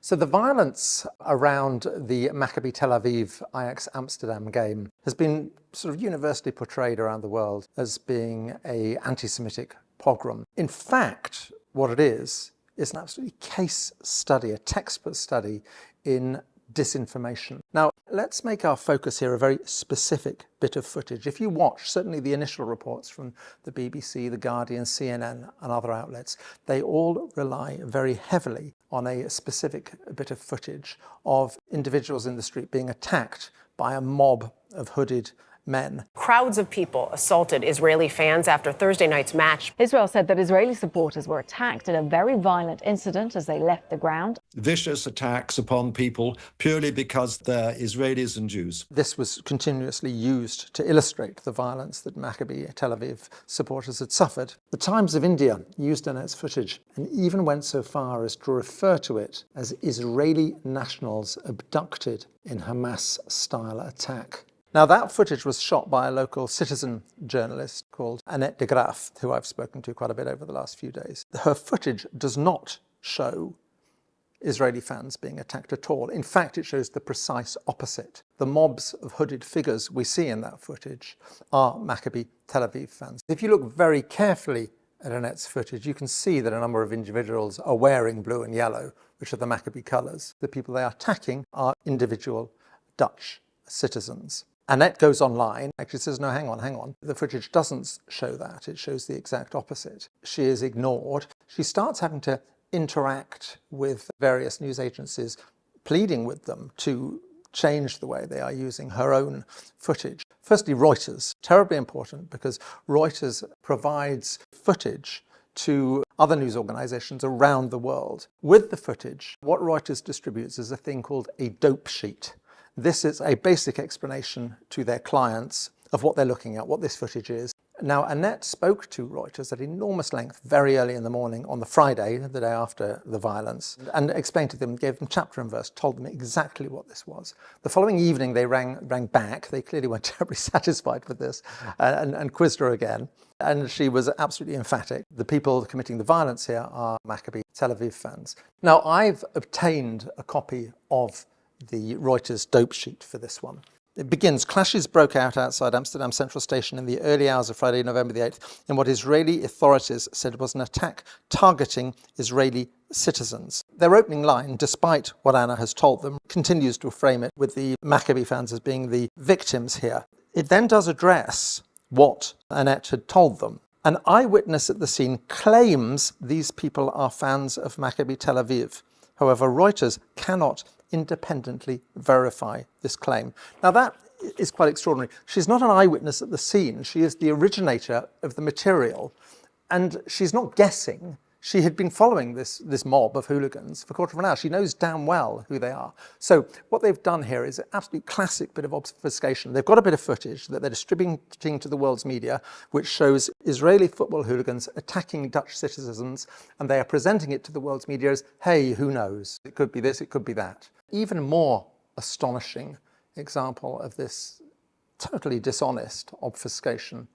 So the violence around the Maccabi Tel Aviv Ajax Amsterdam game has been sort of universally portrayed around the world as being an anti-Semitic pogrom. In fact, what it is an absolutely case study, a textbook study in disinformation. Now, let's make our focus here a very specific bit of footage. If you watch certainly the initial reports from the BBC, The Guardian, CNN and other outlets, they all rely very heavily on a specific bit of footage of individuals in the street being attacked by a mob of hooded men. Crowds of people assaulted Israeli fans after Thursday night's match. Israel said that Israeli supporters were attacked in a very violent incident as they left the ground. Vicious attacks upon people purely because they're Israelis and Jews. This was continuously used to illustrate the violence that Maccabi Tel Aviv supporters had suffered. The Times of India used Annette's footage and even went so far as to refer to it as Israeli nationals abducted in Hamas-style attack. Now, that footage was shot by a local citizen journalist called Annette de Graaf, who I've spoken to quite a bit over the last few days. Her footage does not show Israeli fans being attacked at all. In fact, it shows the precise opposite. The mobs of hooded figures we see in that footage are Maccabi Tel Aviv fans. If you look very carefully at Annette's footage, you can see that a number of individuals are wearing blue and yellow, which are the Maccabi colours. The people they are attacking are individual Dutch citizens. Annette goes online, actually says, no, hang on. The footage doesn't show that. It shows the exact opposite. She is ignored. She starts having to interact with various news agencies, pleading with them to change the way they are using her own footage. Firstly, Reuters, terribly important because Reuters provides footage to other news organizations around the world. With the footage, what Reuters distributes is a thing called a dope sheet. This is a basic explanation to their clients of what they're looking at, what this footage is. Now, Annette spoke to Reuters at enormous length very early in the morning on the Friday, the day after the violence, and explained to them, gave them chapter and verse, told them exactly what this was. The following evening, they rang back. They clearly weren't terribly satisfied with this and quizzed her again. And she was absolutely emphatic. The people committing the violence here are Maccabi Tel Aviv fans. Now, I've obtained a copy of the Reuters dope sheet for this one. It begins, clashes broke out outside Amsterdam Central Station in the early hours of Friday, November the 8th, in what Israeli authorities said was an attack targeting Israeli citizens. Their opening line, despite what Anna has told them, continues to frame it with the Maccabi fans as being the victims here. It then does address what Annette had told them. An eyewitness at the scene claims these people are fans of Maccabi Tel Aviv. However, Reuters cannot independently verify this claim. Now, that is quite extraordinary. She's not an eyewitness at the scene. She is the originator of the material, and she's not guessing. She had been following this mob of hooligans for a quarter of an hour. She knows damn well who they are. So what they've done here is an absolute classic bit of obfuscation. They've got a bit of footage that they're distributing to the world's media, which shows Israeli football hooligans attacking Dutch citizens, and they are presenting it to the world's media as, hey, who knows? It could be this, it could be that. Even more astonishing example of this totally dishonest obfuscation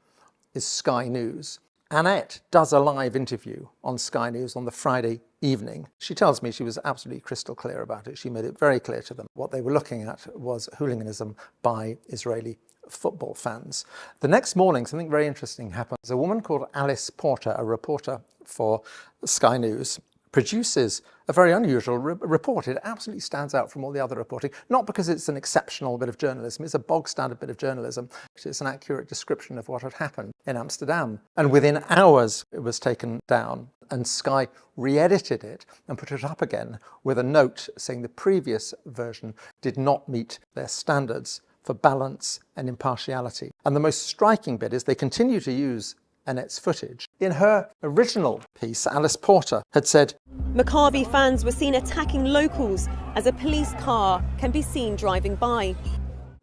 is Sky News. Annette does a live interview on Sky News on the Friday evening. She tells me she was absolutely crystal clear about it. She made it very clear to them what they were looking at was hooliganism by Israeli football fans. The next morning, something very interesting happens. A woman called Alice Porter, a reporter for Sky News, produces a very unusual report. It absolutely stands out from all the other reporting, not because it's an exceptional bit of journalism, it's a bog standard bit of journalism. It's an accurate description of what had happened in Amsterdam. And within hours, it was taken down, and Sky re-edited it and put it up again with a note saying the previous version did not meet their standards for balance and impartiality. And the most striking bit is they continue to use Annette's footage. In her original piece, Alice Porter had said, Maccabi fans were seen attacking locals as a police car can be seen driving by.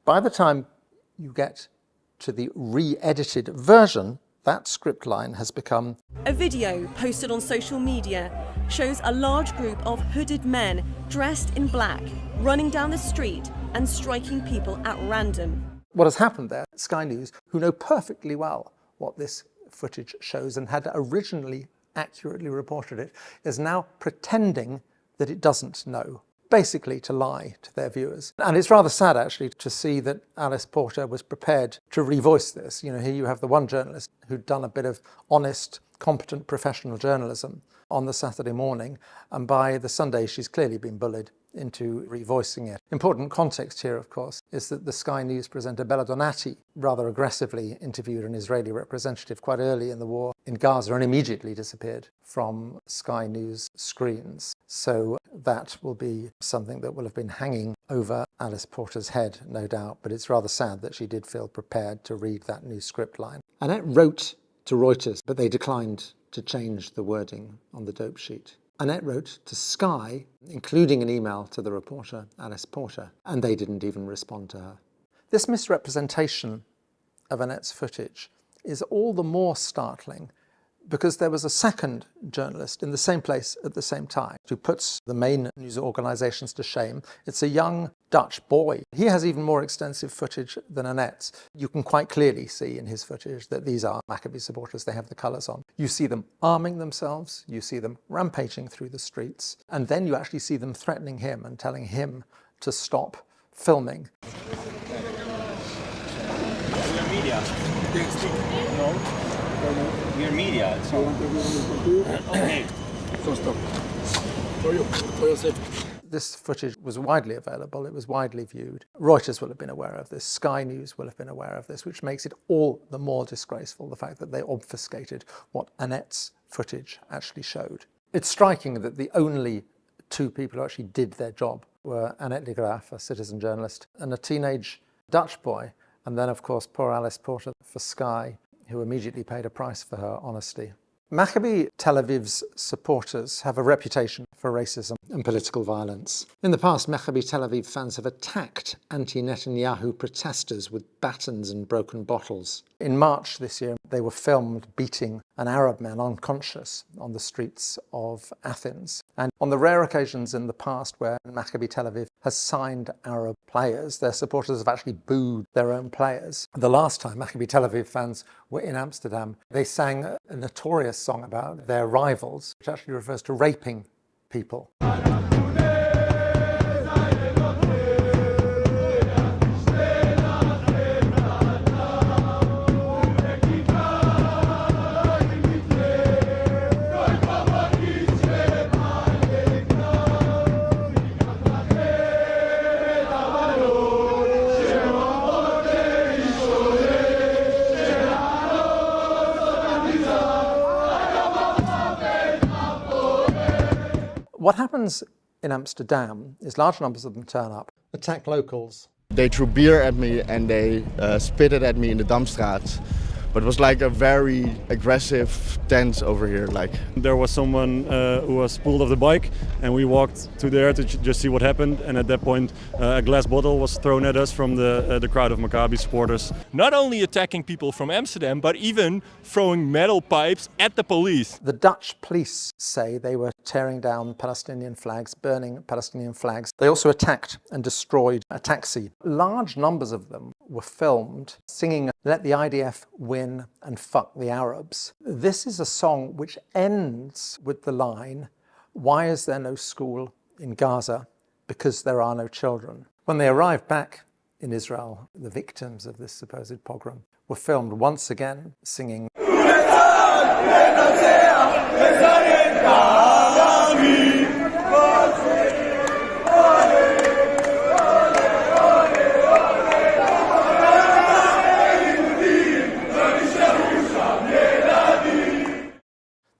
By the time you get to the re-edited version, that script line has become, a video posted on social media shows a large group of hooded men dressed in black running down the street and striking people at random. What has happened there, Sky News, who know perfectly well what this footage shows and had originally accurately reported it, is now pretending that it doesn't know basically to lie to their viewers. And it's rather sad, actually, to see that Alice Porter was prepared to revoice this. You know, here you have the one journalist who'd done a bit of honest, competent professional journalism on the Saturday morning, and by the Sunday she's clearly been bullied into revoicing it. Important context here, of course, is that the Sky News presenter Bella Donati rather aggressively interviewed an Israeli representative quite early in the war in Gaza and immediately disappeared from Sky News screens. So that will be something that will have been hanging over Alice Porter's head, no doubt, but it's rather sad that she did feel prepared to read that new script line. Annette wrote to Reuters, but they declined to change the wording on the dope sheet. Annette wrote to Sky, including an email to the reporter, Alice Porter, and they didn't even respond to her. This misrepresentation of Annette's footage is all the more startling because there was a second journalist in the same place at the same time who puts the main news organisations to shame. It's a young Dutch boy. He has even more extensive footage than Annette's. You can quite clearly see in his footage that these are Maccabi supporters. They have the colours on. You see them arming themselves, you see them rampaging through the streets, and then you actually see them threatening him and telling him to stop filming. We're media. No? We're media. So. Okay. So stop. For you, for your safety. This footage was widely available, it was widely viewed. Reuters will have been aware of this, Sky News will have been aware of this, which makes it all the more disgraceful, the fact that they obfuscated what Annette's footage actually showed. It's striking that the only two people who actually did their job were Annette de Graaf, a citizen journalist, and a teenage Dutch boy, and then of course poor Alice Porter for Sky, who immediately paid a price for her honesty. Maccabi Tel Aviv's supporters have a reputation for racism and political violence. In the past, Maccabi Tel Aviv fans have attacked anti-Netanyahu protesters with batons and broken bottles. In March this year, they were filmed beating an Arab man unconscious on the streets of Athens. And on the rare occasions in the past where Maccabi Tel Aviv has signed Arab players, their supporters have actually booed their own players. The last time Maccabi Tel Aviv fans were in Amsterdam, they sang a notorious song about their rivals, which actually refers to raping people. What happens in Amsterdam is large numbers of them turn up, attack locals. They threw beer at me and they spit it at me in the Damstraat. But it was like a very aggressive dance over here. There was someone who was pulled off the bike and we walked to there to just see what happened, and at that point a glass bottle was thrown at us from the crowd of Maccabi supporters. Not only attacking people from Amsterdam, but even throwing metal pipes at the police. The Dutch police say they were tearing down Palestinian flags, burning Palestinian flags. They also attacked and destroyed a taxi. Large numbers of them were filmed singing "Let the IDF win and fuck the Arabs." This is a song which ends with the line, "Why is there no school in Gaza? Because there are no children." When they arrived back in Israel, the victims of this supposed pogrom were filmed once again singing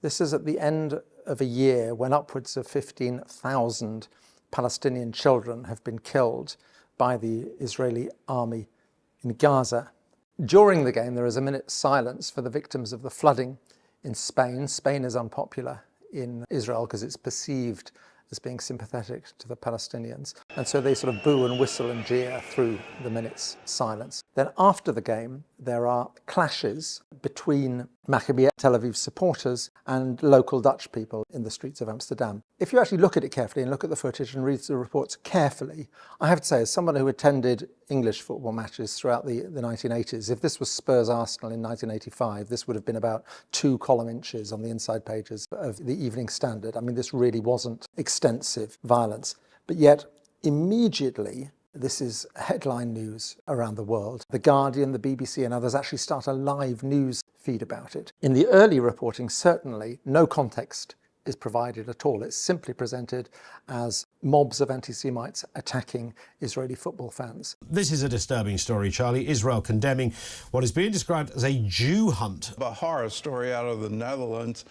This is at the end of a year when upwards of 15,000 Palestinian children have been killed by the Israeli army in Gaza. During the game, there is a minute's silence for the victims of the flooding in Spain. Spain is unpopular in Israel because it's perceived as being sympathetic to the Palestinians. And so they sort of boo and whistle and jeer through the minute's silence. Then after the game, there are clashes between Maccabi Tel Aviv supporters and local Dutch people in the streets of Amsterdam. If you actually look at it carefully and look at the footage and read the reports carefully, I have to say, as someone who attended English football matches throughout the 1980s, if this was Spurs Arsenal in 1985, this would have been about 2 column inches on the inside pages of the Evening Standard. I mean, this really wasn't extensive violence. But yet, immediately, this is headline news around the world. The Guardian, the BBC and others actually start a live news feed about it. In the early reporting, certainly no context is provided at all. It's simply presented as mobs of anti-Semites attacking Israeli football fans. This is a disturbing story, Charlie. Israel condemning what is being described as a Jew hunt. A horror story out of the Netherlands.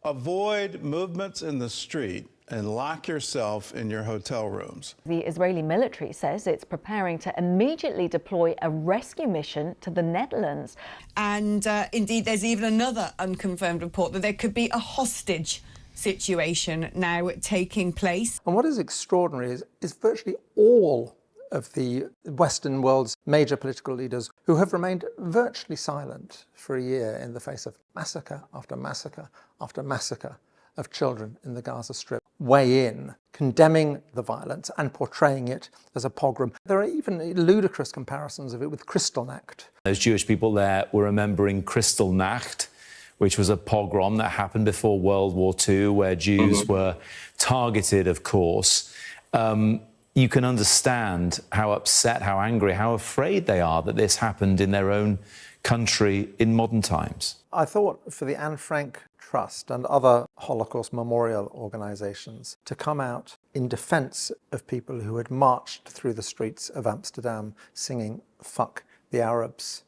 Avoid movements in the street and lock yourself in your hotel rooms. The Israeli military says it's preparing to immediately deploy a rescue mission to the Netherlands. And indeed, there's even another unconfirmed report that there could be a hostage situation now taking place. And what is extraordinary is virtually all of the Western world's major political leaders who have remained virtually silent for a year in the face of massacre after massacre after massacre of children in the Gaza Strip, weigh in, condemning the violence and portraying it as a pogrom. There are even ludicrous comparisons of it with Kristallnacht. Those Jewish people there were remembering Kristallnacht, which was a pogrom that happened before World War II, where Jews were targeted, of course. You can understand how upset, how angry, how afraid they are that this happened in their own country in modern times. I thought for the Anne Frank Trust and other Holocaust memorial organisations to come out in defence of people who had marched through the streets of Amsterdam singing "Fuck the Arabs,"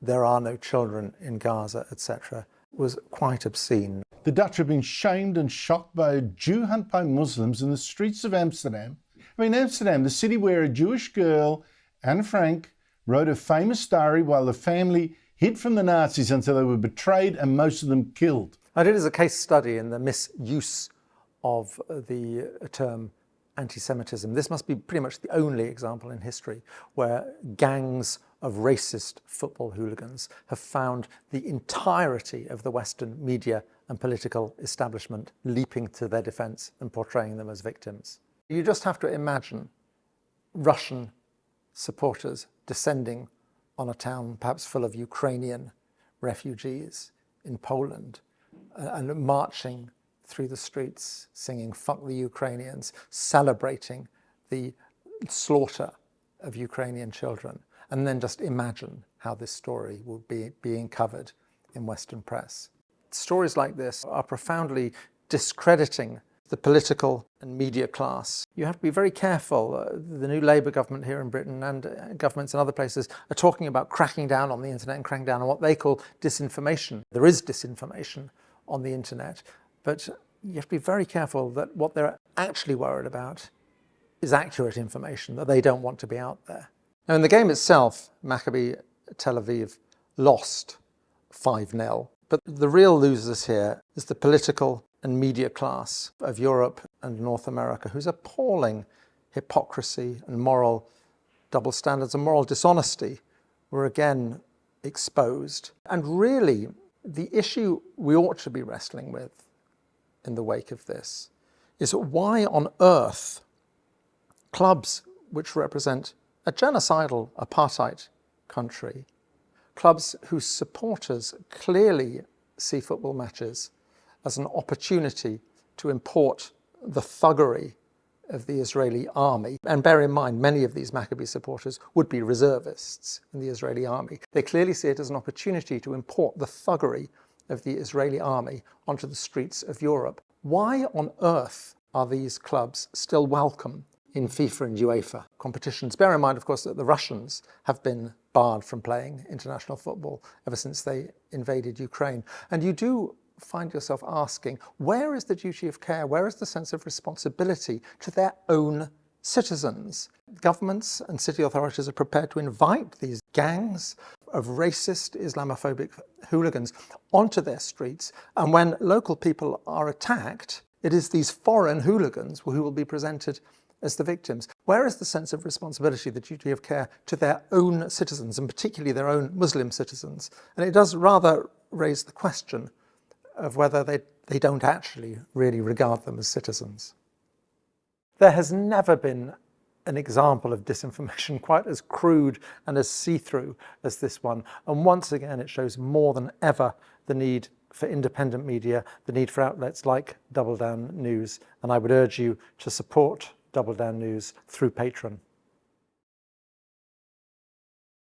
"There are no children in Gaza," etc., was quite obscene. The Dutch have been shamed and shocked by a Jew hunt by Muslims in the streets of Amsterdam. I mean, Amsterdam, the city where a Jewish girl, Anne Frank, wrote a famous diary while the family hid from the Nazis until they were betrayed and most of them killed. I did as a case study in the misuse of the term anti-Semitism. This must be pretty much the only example in history where gangs of racist football hooligans have found the entirety of the Western media and political establishment leaping to their defence and portraying them as victims. You just have to imagine Russian supporters descending on a town perhaps full of Ukrainian refugees in Poland and marching through the streets singing "Fuck the Ukrainians," celebrating the slaughter of Ukrainian children. And then just imagine how this story will be being covered in Western press. Stories like this are profoundly discrediting the political and media class. You have to be very careful. The new Labour government here in Britain and governments in other places are talking about cracking down on the internet and cracking down on what they call disinformation. There is disinformation on the internet, but you have to be very careful that what they're actually worried about is accurate information, that they don't want to be out there. Now, in the game itself, Maccabi Tel Aviv lost 5-0, but the real losers here is the political and media class of Europe and North America, whose appalling hypocrisy and moral double standards and moral dishonesty were again exposed. And really, the issue we ought to be wrestling with in the wake of this is why on earth clubs which represent a genocidal apartheid country, clubs whose supporters clearly see football matches as an opportunity to import the thuggery of the Israeli army. And bear in mind, many of these Maccabi supporters would be reservists in the Israeli army. They clearly see it as an opportunity to import the thuggery of the Israeli army onto the streets of Europe. Why on earth are these clubs still welcome in FIFA and UEFA competitions? Bear in mind, of course, that the Russians have been barred from playing international football ever since they invaded Ukraine. And you do find yourself asking, where is the duty of care? Where is the sense of responsibility to their own citizens? Governments and city authorities are prepared to invite these gangs of racist Islamophobic hooligans onto their streets. And when local people are attacked, it is these foreign hooligans who will be presented as the victims. Where is the sense of responsibility, the duty of care to their own citizens, and particularly their own Muslim citizens? And it does rather raise the question of whether they don't actually really regard them as citizens. There has never been an example of disinformation quite as crude and as see-through as this one. And once again, it shows more than ever the need for independent media, the need for outlets like DoubleDown News. And I would urge you to support Double Down News through Patreon.